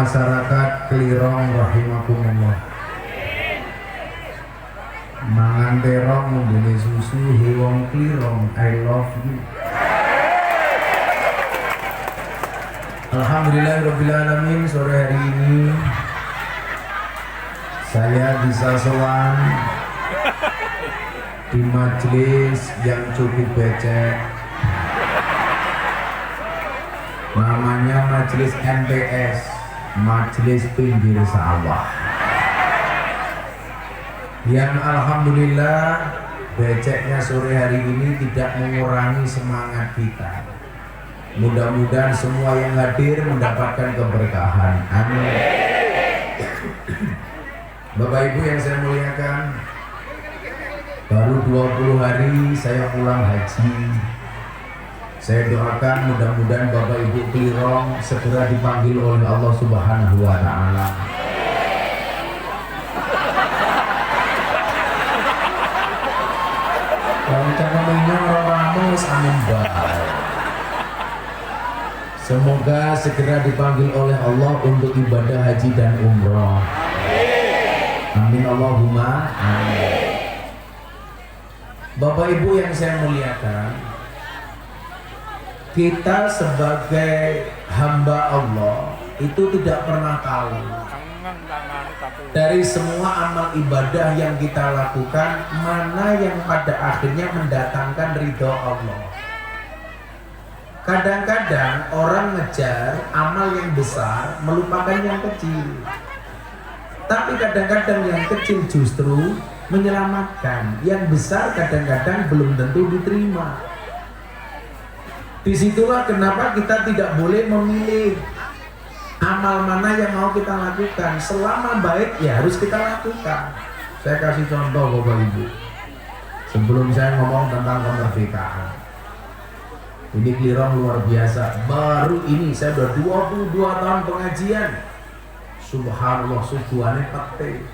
Masyarakat Klirong rahimakumullah. Mangan terong ngombe susu hewong Klirong, I love you. Alhamdulillahirrabbilalamin. Sore hari ini saya bisa sowan di majelis yang cukup becek, namanya majelis MPS, majelis pinggir sawah, yang alhamdulillah beceknya sore hari ini tidak mengurangi semangat kita. Mudah-mudahan semua yang hadir mendapatkan keberkahan, amin. Bapak Ibu yang saya muliakan, baru 20 hari saya pulang haji. Saya doakan mudah-mudahan Bapak Ibu Klirong segera dipanggil oleh Allah Subhanahu wa Ta'ala. Kalau cakapnya orang-orang amin baik. Semoga segera dipanggil oleh Allah untuk ibadah haji dan umroh. Amin Allahumma amin. Bapak Ibu yang saya muliakan, kita sebagai hamba Allah itu tidak pernah tahu dari semua amal ibadah yang kita lakukan mana yang pada akhirnya mendatangkan ridho Allah. Kadang-kadang orang ngejar amal yang besar melupakan yang kecil, tapi kadang-kadang yang kecil justru menyelamatkan. Yang besar kadang-kadang belum tentu diterima. Disitulah kenapa kita tidak boleh memilih amal mana yang mau kita lakukan. Selama baik ya harus kita lakukan. Saya kasih contoh Bapak Ibu, sebelum saya ngomong tentang kemerdekaan. Ini Klirong luar biasa. Baru ini saya sudah 22 tahun pengajian. Subhanallah, suguhannya pete.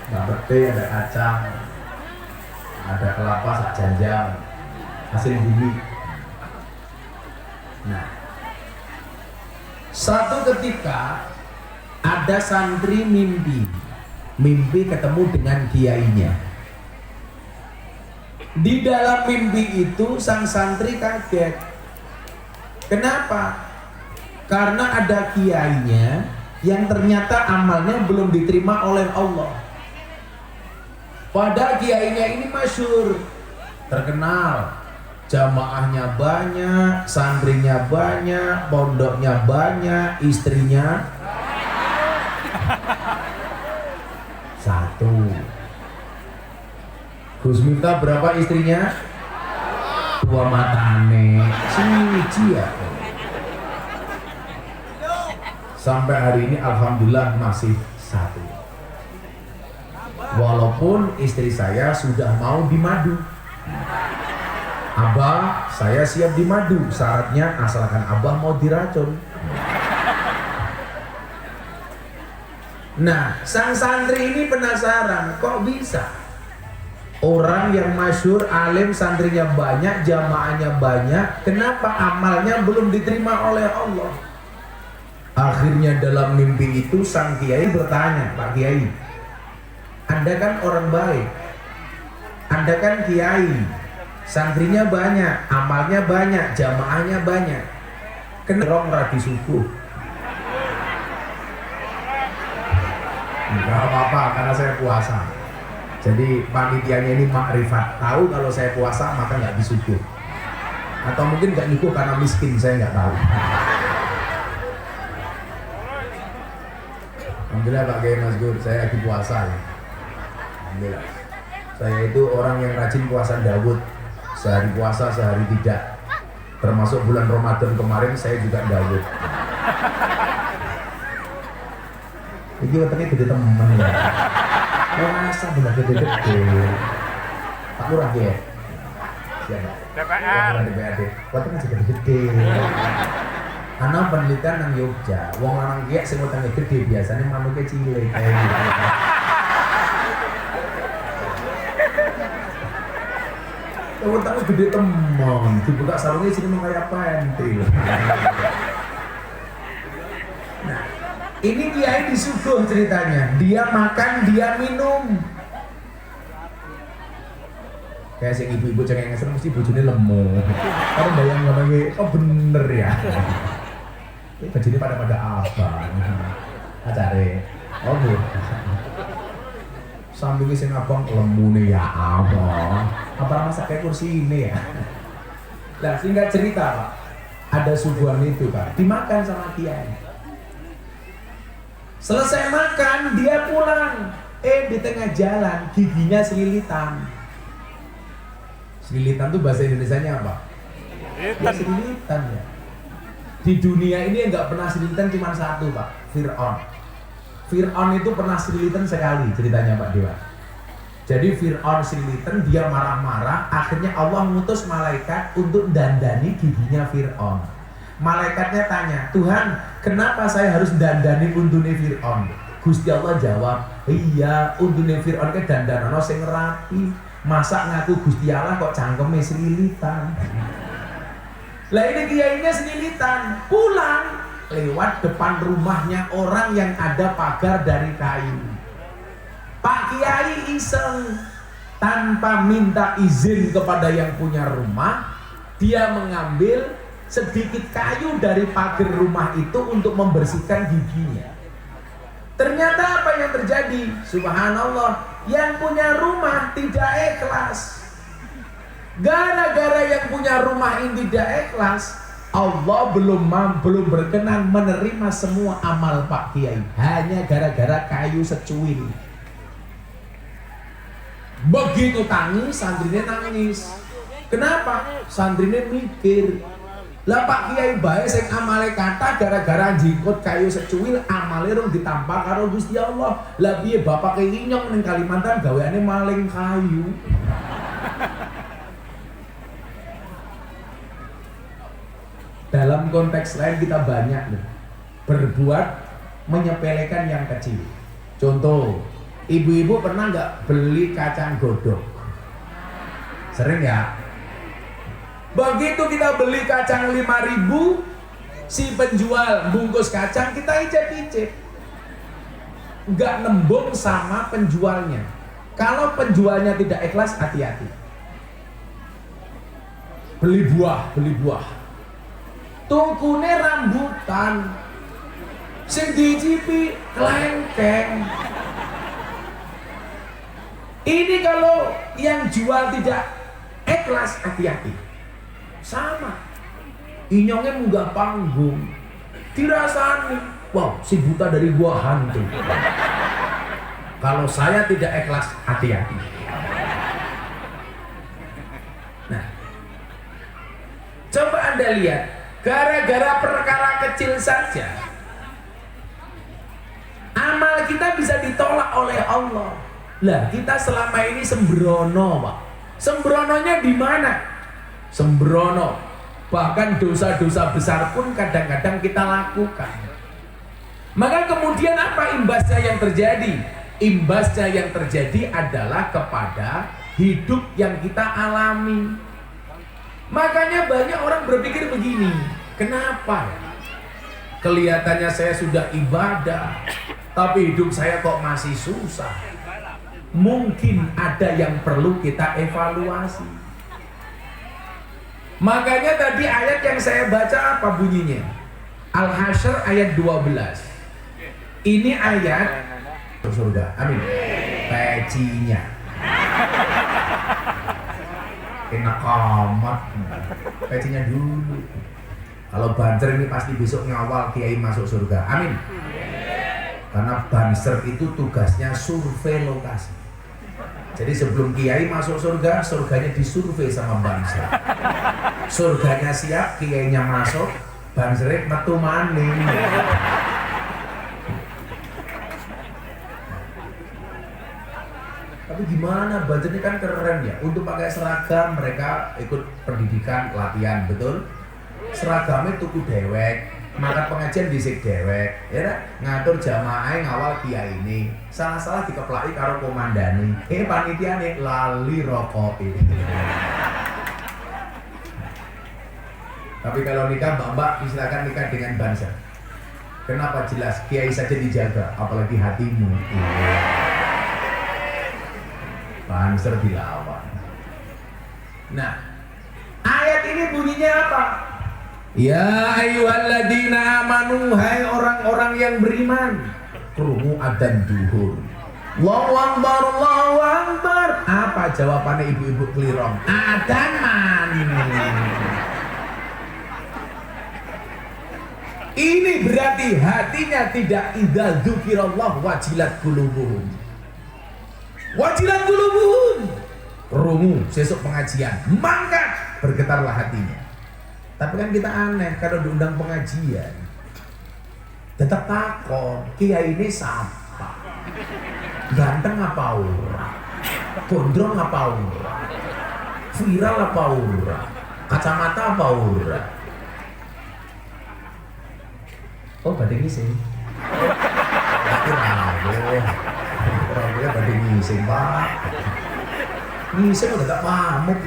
Nah, pete ada kacang, ada kelapa sak janjang, hasil bumi. Nah, satu ketika ada santri mimpi ketemu dengan kiainya. Di dalam mimpi itu sang santri kaget. Kenapa? Karena ada kiainya yang ternyata amalnya belum diterima oleh Allah. Padahal kiainya ini masyhur, terkenal, jamaahnya banyak, santrinya banyak, pondoknya banyak, istrinya satu. Gus Miftah berapa istrinya? 2 matane. Siji ya. Sampai hari ini alhamdulillah masih 1. Walaupun istri saya sudah mau dimadu. Abah, saya siap dimadu. Syaratnya asalkan Abah mau diracun. Nah, sang santri ini penasaran, kok bisa? Orang yang masyhur, alim, santrinya banyak, jamaahnya banyak, kenapa amalnya belum diterima oleh Allah? Akhirnya dalam mimpi itu sang kiai bertanya, Pak Kiai, Anda kan orang baik, Anda kan kiai, santrinya banyak, amalnya banyak, jamaahnya banyak, kenapa radi subuh? Enggak apa-apa, karena saya puasa. Jadi panitianya ini makrifat, tahu kalau saya puasa maka nggak disuguh. Atau mungkin nggak nyuguh karena miskin, saya nggak tahu. Alhamdulillah Pak Kiai Mas Gur, saya lagi puasa ya. Alhamdulillah. Saya itu orang yang rajin puasa Daud, sehari puasa sehari tidak. Termasuk bulan Ramadan kemarin saya juga Daud. Ini otaknya gede temen ya. Masa benar gede-gede. Pak Lurah ya? Siapa? DPR. DPRD. Waktu kan gede-gede. Karena penelitian nang Yogyakarta, wong lanang kiai sing utangnya gede biasanya manuknya cilik kayak gitu. Utangnya gede temen, dibuka sarungnya sini mau kayak pentil. Nah, ini kiai disuguh ceritanya. Dia makan, dia minum. Kayak si ibu-ibu cengengesan mesti bojone lemu. Kalau bayang ngomongnya, oh bener ya. Ini bajine pada apa? Acare. Oh bu. Sampingnya sing abang lemune ya abang. Apa masa kayak kursi ini ya? Nah singkat cerita Pak, ada suguhan itu Pak, dimakan sama kiai. Selesai makan dia pulang. Di tengah jalan giginya selilitan. Selilitan tuh bahasa Indonesianya apa? Ya selilitan ya. Di dunia ini yang nggak pernah selilitan cuma satu Pak, Fir'aun. Fir'aun itu pernah selilitan sekali ceritanya Pak Dewa. Jadi Fir'aun selilitan, dia marah-marah, akhirnya Allah ngutus malaikat untuk dandani giginya Fir'aun. Malaikatnya tanya, Tuhan kenapa saya harus dandani untune Fir'aun? Gusti Allah jawab, iya untune Fir'aun ke dandanono sing rapi. Masa ngaku Gusti Allah kok cangkeme selilitan. Lah ini kiainya selilitan, pulang lewat depan rumahnya orang yang ada pagar dari kayu. Pak Kiai iseng tanpa minta izin kepada yang punya rumah, dia mengambil sedikit kayu dari pagar rumah itu untuk membersihkan giginya. Ternyata apa yang terjadi? Subhanallah, yang punya rumah tidak ikhlas. Gara-gara yang punya rumah ini tidak ikhlas, Allah belum berkenan menerima semua amal Pak Kiai. Hanya gara-gara kayu secuil. Begitu tangis, santrinya nangis. Kenapa? Santrinya mikir, lah Pak Kiai bae sing amale kata gara-gara jikut kayu secuil amale rung ditampa karo Gusti Allah. Lah piye bapak inyong ning Kalimantan gaweane maling kayu. Dalam konteks lain kita banyak nih berbuat menyepelekan yang kecil. Contoh, ibu-ibu pernah nggak beli kacang godok? Sering ya? Begitu kita beli kacang 5.000, si penjual bungkus kacang kita icip-icip, nggak nembung sama penjualnya. Kalau penjualnya tidak ikhlas, hati-hati. Beli buah, tukune rambutan, sing dicipi kelengkeng. Ini kalau yang jual tidak ikhlas, hati-hati. Sama inyongnya munggah panggung dirasani, wow si buta dari gua hantu. Kalau saya tidak ikhlas, hati-hati. Nah coba Anda lihat, gara-gara perkara kecil saja amal kita bisa ditolak oleh Allah. Lah kita selama ini sembrono Pak. Sembrononya di mana? Sembrono, bahkan dosa-dosa besar pun kadang-kadang kita lakukan. Maka kemudian apa imbasnya yang terjadi? Imbasnya yang terjadi adalah kepada hidup yang kita alami. Makanya banyak orang berpikir begini, kenapa kelihatannya saya sudah ibadah tapi hidup saya kok masih susah? Mungkin ada yang perlu kita evaluasi. Makanya tadi ayat yang saya baca apa bunyinya? Al-Hasyr ayat 12. Ini ayat surga. Amin. Pecinya. Enak amat. Pecinya dulu. Kalau banser ini pasti besok ngawal kiai masuk surga. Amin. Karena banser itu tugasnya survei lokasi. Jadi sebelum kiai masuk surga, surganya disurvei sama banser. Surganya siap, kiainya masuk, bansernya metu maning. Tapi gimana, banser ini kan keren ya. Untuk pakai seragam mereka ikut pendidikan, latihan, betul? Seragamnya tuku dewek, maka pengajian disik dewek, ya ngatur jamaah ngawal kiai ini. Salah-salah dikeplaki karo komandani. Panitia nih lali rokok ini. Tapi kalau nikah mbak-mbak silakan nikah dengan banser. Kenapa? Jelas kiai saja dijaga, apalagi hatimu. Banser dilawan. Nah, ayat ini bunyinya apa? Ya ayyuhalladzina amanu, hai orang-orang yang beriman, krungu adzan duhur. Allahu akbar, Allahu akbar. Apa jawabannya ibu-ibu kelirong? Adzan man. Ini berarti hatinya tidak idza dzukirallah wajilat qulubuhum. Wajilat qulubuhum. Rungu sesuk pengajian, mangkat bergetarlah hatinya. Tapi kan kita aneh kalau diundang pengajian. Tetap takon, kiai ini siapa? Ganteng apa ora? Gondrong apa ora? Viral apa ora? Kacamata apa ora? Oh, badhe ngising. Ora badhe ngising, Pak. Ngising udah tak pamuk.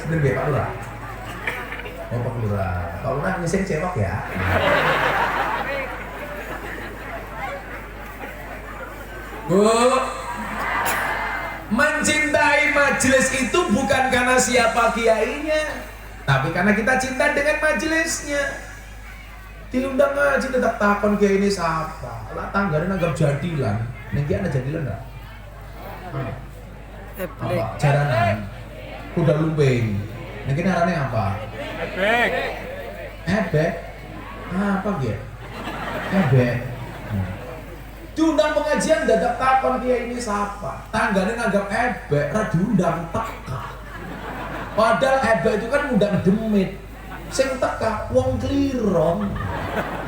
Sebentar Pak Lurah. Oh, Pak Lurah. Pak Lurah ngising cewek ya. Bu, mencintai majelis itu bukan karena siapa kiainya, tapi karena kita cinta dengan majelisnya. Diundang ngaji tetap takon kiai ini siapa? Lah tanggane nanggap jadilan. Niki ana jadilan enggak? Apa? Jaranan. Kuda lumping. Niki narane apa? Ebek. Ebek? Apa gitu? Ebek. Diundang pengajian dadak takon kiai ini siapa? Tanggane nanggap ebek, ra diundang teka. Padahal ebek itu kan undang demit. Sing teka wong klirong.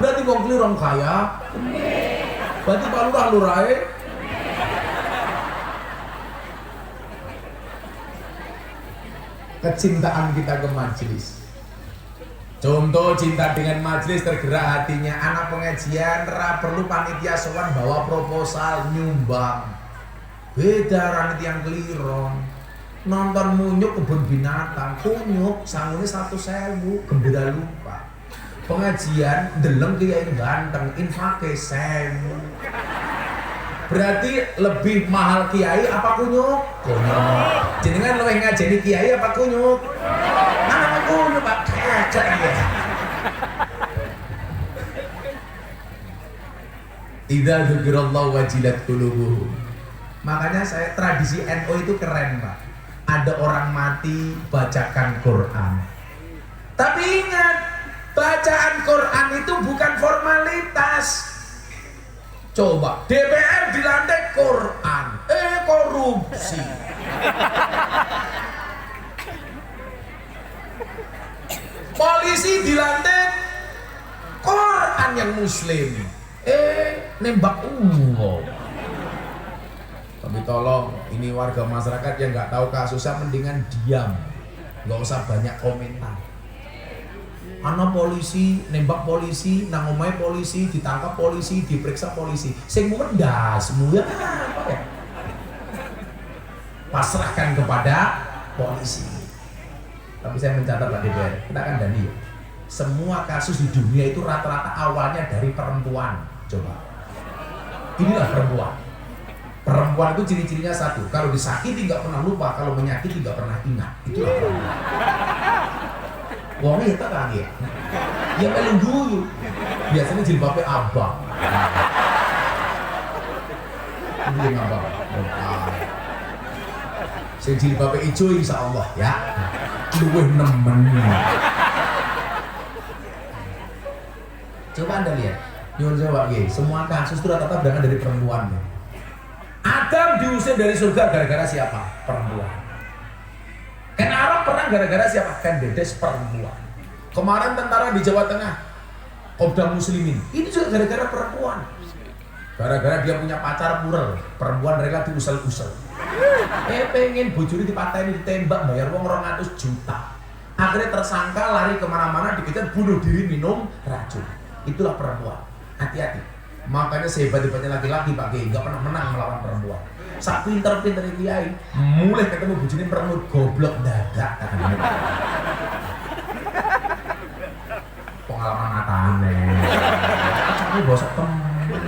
Berarti wong klirong kaya. Berarti Pak Lurah lurahe. Kecintaan kita ke majelis. Contoh cinta dengan majelis tergerak hatinya. Anak pengajian ra perlu panitia sowan bawa proposal nyumbang. Beda ranit yang klirong. Nonton munyuk kebun binatang, kunyuk sangune 100.000, gembira lupa. Pengajian deleng kiai ganteng, infake 1.000. Berarti lebih mahal kiai apa kunyuk? Kunyuk. Jenengan luwih ngajeni kiai apa kunyuk? Mana kunyuk Pak? Kecek ya. Idza dzukirallahu wajilat qulubuhum. Makanya saya tradisi NU itu keren Pak. Ada orang mati bacakan Quran. Tapi ingat, bacaan Quran itu bukan formalitas. Coba DPR dilantik Quran, korupsi. Polisi dilantik Quran yang muslim, nembak umum. Tapi tolong, ini warga masyarakat yang nggak tahu kasusnya mendingan diam, nggak usah banyak komentar. Ana polisi, nembak polisi, nang omahe polisi, ditangkap polisi, diperiksa polisi. Sing mendas, semua apa ya? Pasrahkan kepada polisi. Tapi saya mencatat Pak DPR, kita kan Dani. Semua kasus di dunia itu rata-rata awalnya dari perempuan. Coba, inilah perempuan. Perempuan itu ciri-cirinya satu, kalau disakiti nggak pernah lupa, kalau menyakiti nggak pernah ingat. Itulah perempuan. Wong itu kan ya, yang melu guyu. Biasanya jilbabnya abang. Ini abang. Sing jilbabnya hijau insya Allah ya. Luwih nemen. Coba Anda lihat, nyuwun sewu nggih, semua kasus itu rata-rata berangkat dari perempuan. Adam diusir dari surga gara-gara siapa? Perempuan. Ken Arab pernah gara-gara siapa? Ken Dedes, perempuan. Kemarin tentara di Jawa Tengah, Kopda Muslimin, ini juga gara-gara perempuan. Gara-gara dia punya pacar purel, perempuan rela diusel-usel. Pengen bojone dipateni, ditembak, bayar uang 200 juta. Akhirnya tersangka lari kemana-mana, dikejar, bunuh diri, minum racun. Itulah perempuan. Hati-hati. Makanya sehebat-hebatnya laki-laki Pak Kiai nggak pernah menang melawan perempuan. Sak pinter-pinter Kiai, mulai ketemu bojone merengut goblok dadak. Pengalaman matane. Tapi bosok temen.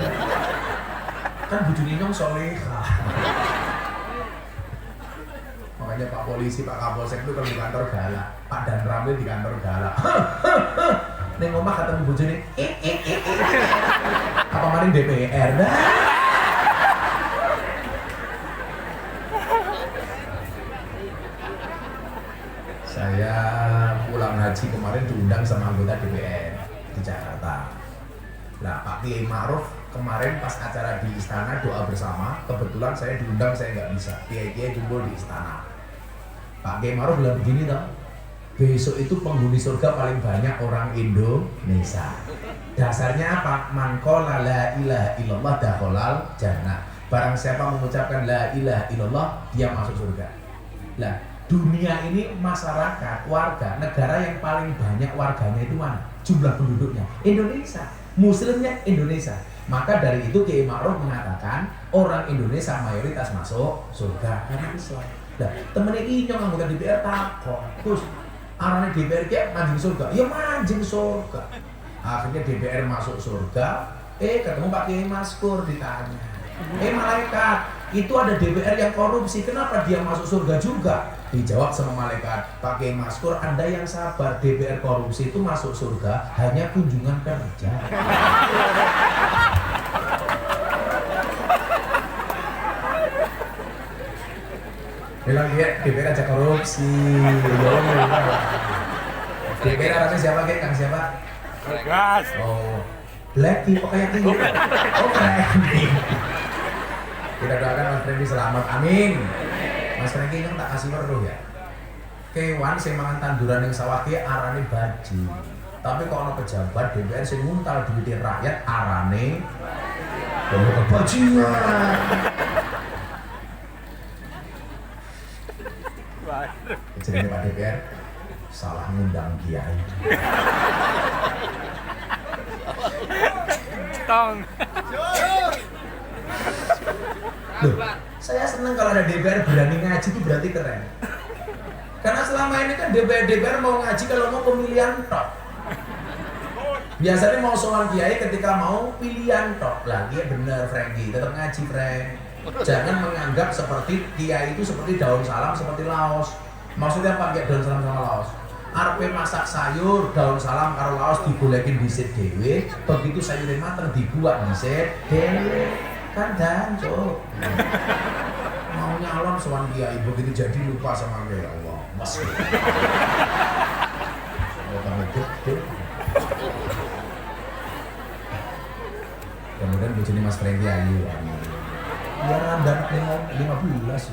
Kan bojone nyong solehah. Makanya Pak Polisi, Pak Kapolsek itu kalau di kantor galak, Pak Dan Ramil di kantor galak. Neng omah ketemu bojone, apa maring DPR dah. Saya pulang haji kemarin diundang sama anggota DPR di Jakarta. Nah Pak Kiai Ma'ruf kemarin pas acara di istana doa bersama, kebetulan saya diundang, saya nggak bisa. Kiai-kiai kumpul di istana. Pak Kiai Ma'ruf bilang begini dong, besok itu penghuni surga paling banyak orang Indonesia. Dasarnya apa? Man qala la ilaha illallah dakhalal jannah. Barang siapa mengucapkan la ilaha illallah, dia masuk surga. Lah, dunia ini masyarakat, warga, negara yang paling banyak warganya itu mana? Jumlah penduduknya Indonesia, muslimnya Indonesia. Maka dari itu Kiai Ma'ruf mengatakan orang Indonesia mayoritas masuk surga karena Islam. Nah, temennya Inyong anggota DPR takut, terus arahnya DPR kayak mancing surga, ya mancing surga. Akhirnya DPR masuk surga, ketemu Pak Kiai Maskur ditanya, malaikat, itu ada DPR yang korupsi, kenapa dia masuk surga juga? Dijawab sama malaikat, Pak Kiai Maskur, Anda yang sabar, DPR korupsi itu masuk surga hanya kunjungan kerja. Bilang dia DPR aja korupsi. DPR arahnya siapa Kang? Kang siapa? Gas. Oh, Blacky pokoknya tinggi. Oh, Franky. Kita doakan Mas Franky selamat, amin. Mas Franky yang tak kasih weruh ya. Kewan sing mangan tanduran yang sawah ki arane baji. Tapi kalau ono pejabat DPR sing nguntal duit rakyat arane kebajingan. Jadi Pak DPR salah ngundang kiai. Tong. Loh, saya senang kalau ada DPR berani ngaji itu berarti keren. Karena selama ini kan DPR mau ngaji kalau mau pemilihan tok. Biasanya mau soal kiai ketika mau pilihan tok. Lagi ya bener Franky, tetap ngaji Frank. Jangan menganggap seperti kiai itu seperti daun salam, seperti laos. Maksudnya apa kayak daun salam sama laos? Arpe masak sayur, daun salam karo laos digolekin dhisik dhewe, begitu sayurnya mateng dibuat dhisik dhewe. Kan dancuk. Mau nyalon sowan kiai begitu jadi lupa sama kiai, Allah. Mas. Oh, kamu tuh. Kemudian bojone Mas Franky ayu. Ya randan 15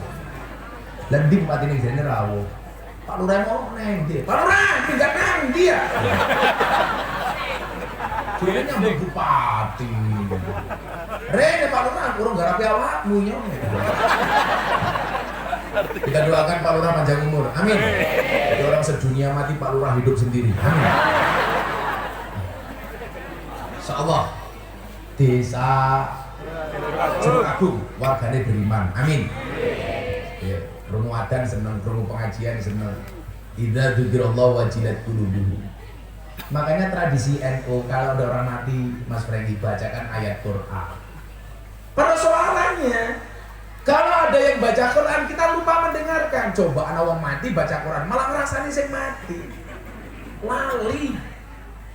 ya. Lah ndi patine jene rawuh. Pak Lurah mau neng dia. Pak Lurah, tidak neng dia. Dia nyambut bupati. Rene Pak Lurah, kurang garapi awakmu nyong. Kita doakan Pak Lurah panjang umur. Amin. Jadi orang sedunia mati Pak Lurah hidup sendiri. Amin. Insyaallah desa Jeruk Agung wargane beriman. Amin. Ya, krungu adzan seneng, krungu pengajian seneng. Idza dzikrallahu wajilat qulubuhum. Makanya tradisi NU kalau ada orang mati, Mas Franky bacakan ayat Quran. Persoalannya kalau ada yang baca Quran kita lupa mendengarkan. Coba anak wong mati baca Quran malah ngrasani sing mati. Lali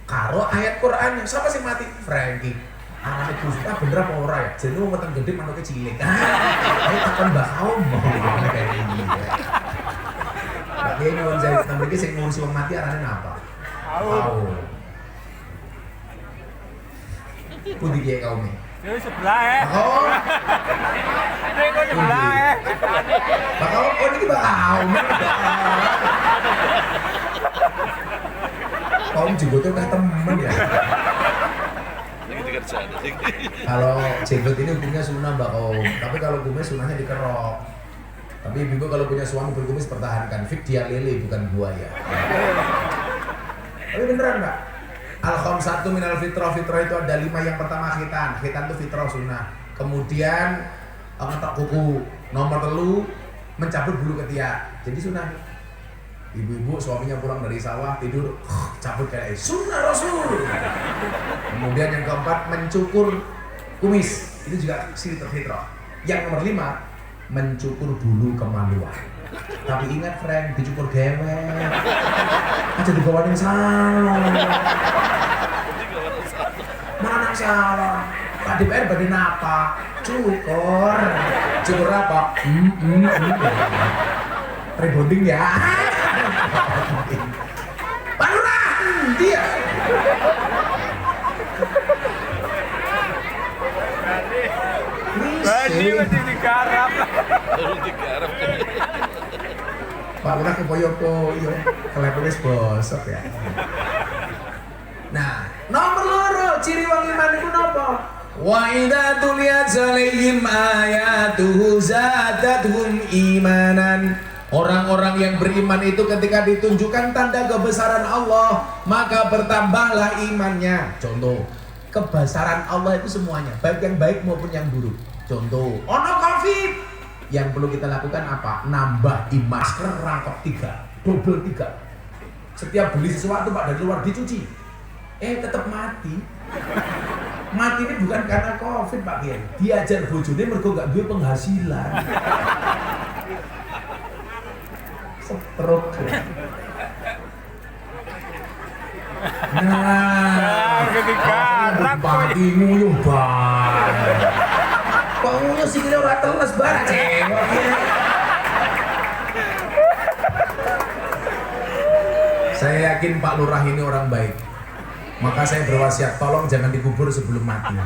karo ayat Qurannya. Siapa sing mati? Franky. Anaknya Gusti bener apa ora ya? Jadi wong weteng gede manuke cilik. Ayo takon Mbah Kaum ngomong kayak gini. Tapi nyuwun saya kita mriki sing ngurusi wong mati arane napa? Tahu. Pundi kiye kaume? Ini sebelah Oh. Ini kok sebelah Mbah Kaum, oh niki Mbah Kaum. Kaum jenggote kayak temen ya. Kalau jenggot ini hukumnya sunnah Mbak Kaum, tapi kalau kumis sunnahnya dikerok. Tapi ibu kalau punya suami berkumis pertahankan, fit dia lele bukan buaya. Tapi beneran Mbak, Al-khamsatu minal fitrah. Fitrah itu ada 5. Yang pertama khitan. Khitan itu fitrah sunnah. Kemudian ngetok kuku. Nomor 3 mencabut bulu ketiak. Jadi sunnah. Ibu-ibu suaminya pulang dari sawah tidur cabut kayak sunnah Rasul. Kemudian yang keempat mencukur kumis. Itu juga fitrah. Yang nomor 5 mencukur bulu kemaluan. Tapi ingat friend, dicukur gewek aja digawain salon. Mana salah? Pak DPR badai napa? Cukur. Cukur apa? Rebonding ya. Pak Lurah, dia. Badi masih digarap. Pak Lurah kepoyo-poyo, kelepes bosok ya. Nah, nomor 2 ciri wong iman iku napa? Wa idza tuliyat alaihim ayatuhu zadatuhum imanan. Orang-orang yang beriman itu ketika ditunjukkan tanda kebesaran Allah, maka bertambahlah imannya. Contoh, kebesaran Allah itu semuanya, baik yang baik maupun yang buruk. Contoh, ono Covid, yang perlu kita lakukan apa? Nambah masker rangkap 3, double 3. Setiap beli sesuatu Pak dari luar dicuci, tetap mati. Mati ini bukan karena Covid Pak Kiai, diajar bojone mergo gak duwe penghasilan. Stroke. Nah, digarap mati nguyuh banget. Kok nguyuh sih kira ora teles banget cewek. Saya yakin Pak Lurah ini orang baik. Maka saya berwasiat, tolong jangan dikubur sebelum mati.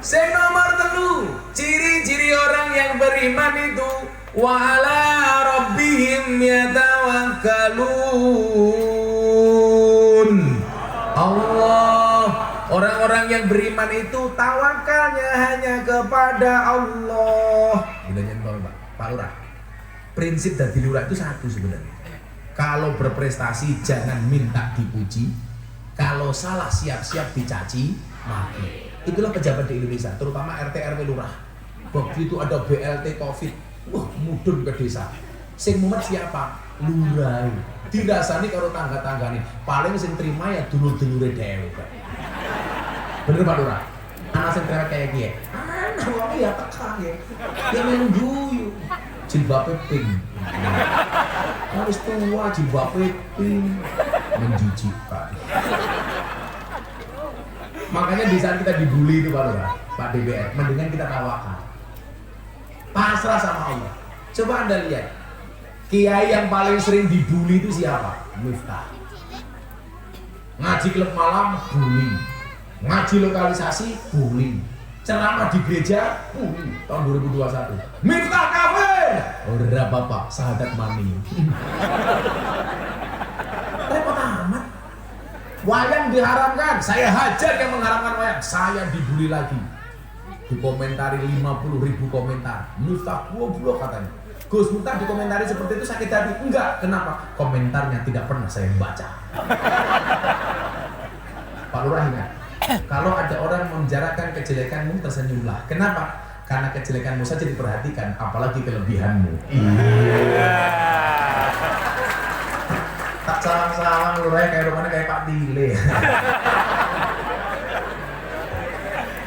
Sing nomor 3, ciri-ciri orang yang beriman itu wa ala rabbihim yatawakkalun. Allah, orang-orang yang beriman itu tawakalnya hanya kepada Allah. Bilangnya Pak Lurah. Prinsip dari lurah itu satu sebenarnya. Kalau berprestasi jangan minta dipuji, kalau salah siap-siap dicaci maki. Itulah pejabat di Indonesia, terutama RT RW lurah. Begitu ada BLT Covid, wah mudun ke desa. Sing mumet siapa? Lurah. Dirasani karo tangga-tanggane. Paling sing terima ya dulur-dulure dhewe. Bener Pak Lurah? Anak sing terima kayak gini. Anak wong ya teka ya. Yang mengguyu. Jilbabe pink. Harus tua jilbabe pink. Menjijikkan. Makanya di saat kita dibully itu Pak Lurah, Pak DPR, mendingan kita tawakal. Pasrah sama Allah. Coba Anda lihat, kiai yang paling sering dibully itu siapa? Miftah. Ngaji klub malam, bully. Ngaji lokalisasi, bully. Ceramah di gereja, bully. Tahun 2021. Miftah kafir. Ora bapak, sahadat mami. Repot amat. Wayang diharamkan, saya hajar yang mengharamkan wayang. Saya dibully lagi. Dikomentari 50.000 komentar. Miftah goblok katanya. Gus Miftah dikomentari seperti itu sakit hati. Enggak, kenapa? Komentarnya tidak pernah saya baca. Pak Lurah ingat, kalau ada orang membicarakan kejelekanmu tersenyumlah. Kenapa? Karena kejelekanmu saja diperhatikan, apalagi kelebihanmu. Tak salam-salam Lurah kayak rumahnya kayak Pak Dile.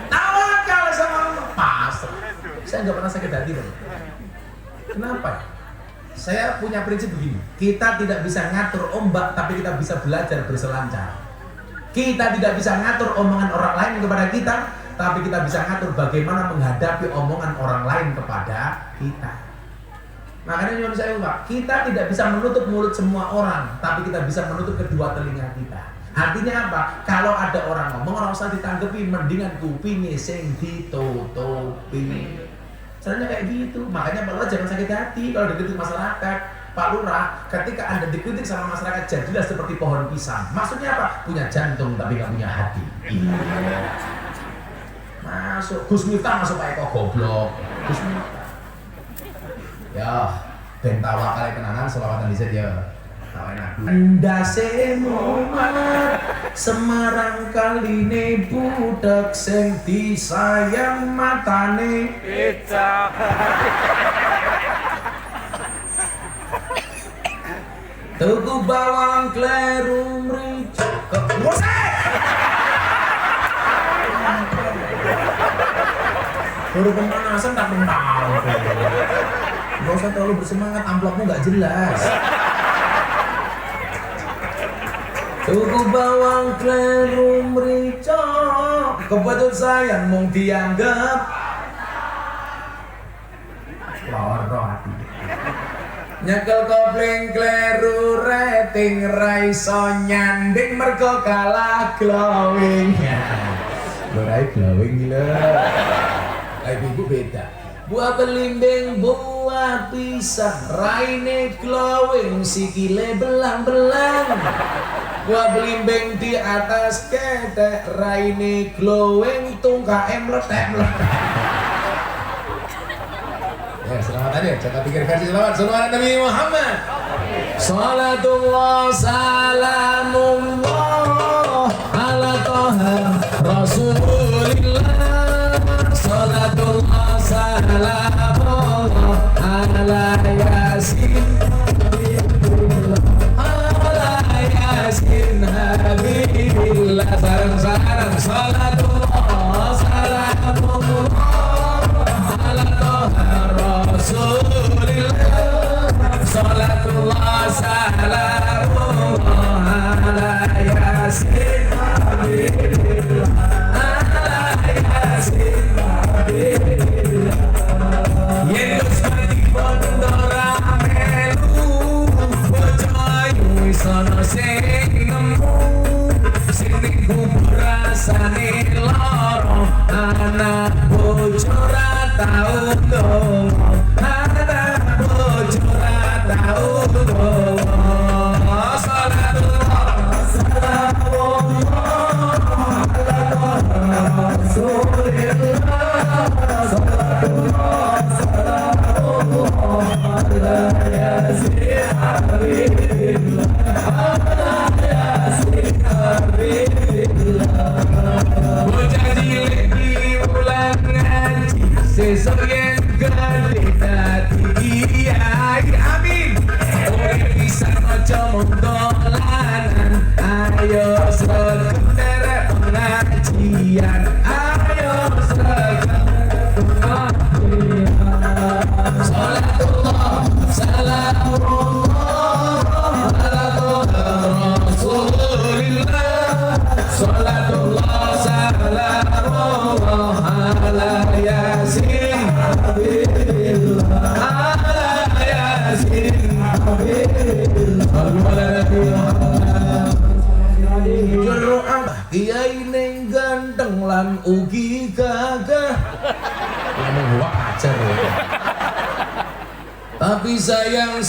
Tawakal sama Allah. Pasrah. Saya nggak pernah sakit hati loh. Kenapa? Saya punya prinsip begini. Kita tidak bisa ngatur ombak, tapi kita bisa belajar berselancar. Kita tidak bisa ngatur omongan orang lain kepada kita, tapi kita bisa ngatur bagaimana menghadapi omongan orang lain kepada kita. Makanya nyuwun saya Pak, kita tidak bisa menutup mulut semua orang, tapi kita bisa menutup kedua telinga kita. Artinya apa? Kalau ada orang ngomong, orang usah ditanggapi, mendingan kupingnya sing ditutupi. Caranya kayak gitu. Makanya Pak Lurah jangan sakit hati kalau dikritik masyarakat. Pak Lurah, ketika Anda dikritik sama masyarakat, jadilah seperti pohon pisang. Maksudnya apa? Punya jantung tapi nggak punya hati. Masuk Gus Miftah masuk Pak Eko goblok. Gus Miftah. Ya, ben tawakal tenanan selawatan dhisik ya. Ndase Muhammad Semarang kaline budak sing disayang matane Pecah. tuku bawang kleru mrica kewose baru pemanasan tak mentang nggak usah terlalu bersemangat, amplopmu nggak jelas. Tuku bawang kleru mrica kebetul sayang mung dianggap loro ati. Nyekel kopling kleru rating ra iso nyanding mergo kalah glowing. Ora glowing lho. Ibu beda. Buah belimbing, buah pisang, raine glowing, sikile belang-belang. Buah belimbing di atas ketek, raine glowing, tungkae meletek-meletek. Ya, selamat tadi ya, coba pikir versi selamat. Salawat Nabi Muhammad. Salatullah salamullah ala toha Rasulillah. Salatullah salamullah ala yasin ala yasin habibillah. Sarang-sarang salatullah salamullah ala toha Rasulillah. Salatullah salamullah ala yasin habibillah ala yasin habibillah. Yendos mati pondora melu bojo ayu isono sing nemu sing ning kubur rasane lara anak bojo ra tau ndonga anak bojo ra tau ndonga. Salatullah salamullah ala Rasulillah. Salatullah salamullah ala yasin habibillah ala yasin habibillah. Bocah cilik di ulang ngaji sesuk yen gede dadi kiai. Amin. Urip bisa maca mondolanan, ayo sekedar pengajian, ayo sekedar pengajian. Salatullah salamullah ala Rasulillah. Salatullah salamullah ala yasin habibillah ala yasin habibillah. Jero kiai ning ganteng lan ugi gagah. Ngomong gua ajar ya. Tapi sayang